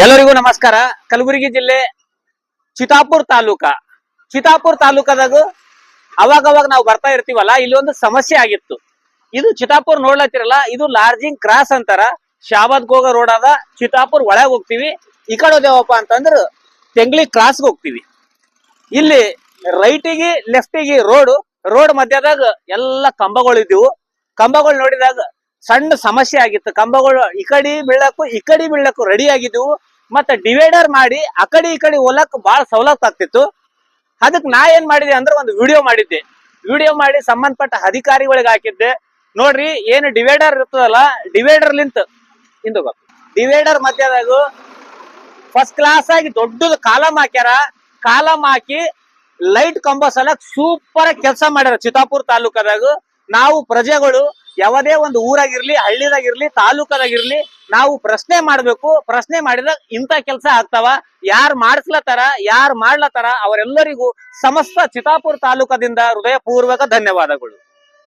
ಎಲ್ಲರಿಗೂ ನಮಸ್ಕಾರ. ಕಲಬುರಗಿ ಜಿಲ್ಲೆ ಚಿತಾಪುರ್ ತಾಲೂಕದಾಗ ಅವಾಗ ನಾವು ಬರ್ತಾ ಇರ್ತೀವಲ್ಲ, ಇಲ್ಲಿ ಒಂದು ಸಮಸ್ಯೆ ಆಗಿತ್ತು. ಇದು ಚಿತಾಪುರ್ ನೋಡ್ಲತ್ತಿರಲ್ಲ, ಇದು ಲಾರ್ಜಿಂಗ್ ಕ್ರಾಸ್ ಅಂತಾರ. ಶಾಬಾದ್ ಹೋಗೋ ರೋಡ್ ಅದ. ಚಿತಾಪುರ್ ಒಳಗೆ ಹೋಗ್ತೀವಿ. ಈ ಕಡೆ ಹೋದೇವಪ್ಪ ಅಂತಂದ್ರ ತೆಂಗ್ಲಿ ಕ್ರಾಸ್ಗೆ ಹೋಗ್ತೀವಿ. ಇಲ್ಲಿ ರೈಟಿಗೆ ಲೆಫ್ಟಿಗೆ ರೋಡ್ ಮಧ್ಯದಾಗ ಎಲ್ಲ ಕಂಬಗಳು ಇದ್ದೀವು. ಕಂಬಗಳು ನೋಡಿದಾಗ ಸಣ್ಣ ಸಮಸ್ಯೆ ಆಗಿತ್ತು. ಕಂಬಗಳು ಈ ಕಡೆ ಬೀಳಕ್ಕೂ ರೆಡಿ ಆಗಿದ್ವು. ಮತ್ತೆ ಡಿವೈಡರ್ ಮಾಡಿ ಆ ಕಡೆ ಈ ಕಡೆ ಹೋಲಕ್ ಬಹಳ ಸವಲತ್ತು ಆಗ್ತಿತ್ತು. ಅದಕ್ಕೆ ನಾ ಏನ್ ಮಾಡಿದೆ ಅಂದ್ರೆ ಒಂದು ವಿಡಿಯೋ ಮಾಡಿ ಸಂಬಂಧಪಟ್ಟ ಅಧಿಕಾರಿಗಳಿಗೆ ಹಾಕಿದ್ದೆ. ನೋಡ್ರಿ, ಏನು ಡಿವೈಡರ್ ಇರ್ತದಲ್ಲ, ಡಿವೈಡರ್ ಮಧ್ಯದಾಗ ಫಸ್ಟ್ ಕ್ಲಾಸ್ ಆಗಿ ದೊಡ್ಡದು ಕಾಲಮ್ ಹಾಕ್ಯಾರ. ಕಾಲಮ್ ಹಾಕಿ ಲೈಟ್ ಕಂಬ ಸಲಕ್ ಸೂಪರ್ ಆಗಿ ಕೆಲಸ ಮಾಡ್ಯಾರ. ಚಿತಾಪುರ್ ತಾಲೂಕದಾಗ ನಾವು ಪ್ರಜೆಗಳು ಯಾವುದೇ ಒಂದು ಊರಾಗಿರ್ಲಿ, ಹಳ್ಳಿದಾಗಿರ್ಲಿ, ತಾಲೂಕದಾಗಿರ್ಲಿ, ನಾವು ಪ್ರಶ್ನೆ ಮಾಡ್ಬೇಕು. ಪ್ರಶ್ನೆ ಮಾಡಿದಾಗ ಇಂಥ ಕೆಲಸ ಆಗ್ತಾವ. ಯಾರು ಮಾಡಿಸ್ಲತ್ತಾರ, ಯಾರು ಮಾಡ್ಲತ್ತಾರ, ಅವರೆಲ್ಲರಿಗೂ ಸಮಸ್ತ ಚಿತಾಪುರ್ ತಾಲೂಕದಿಂದ ಹೃದಯಪೂರ್ವಕ ಧನ್ಯವಾದಗಳು.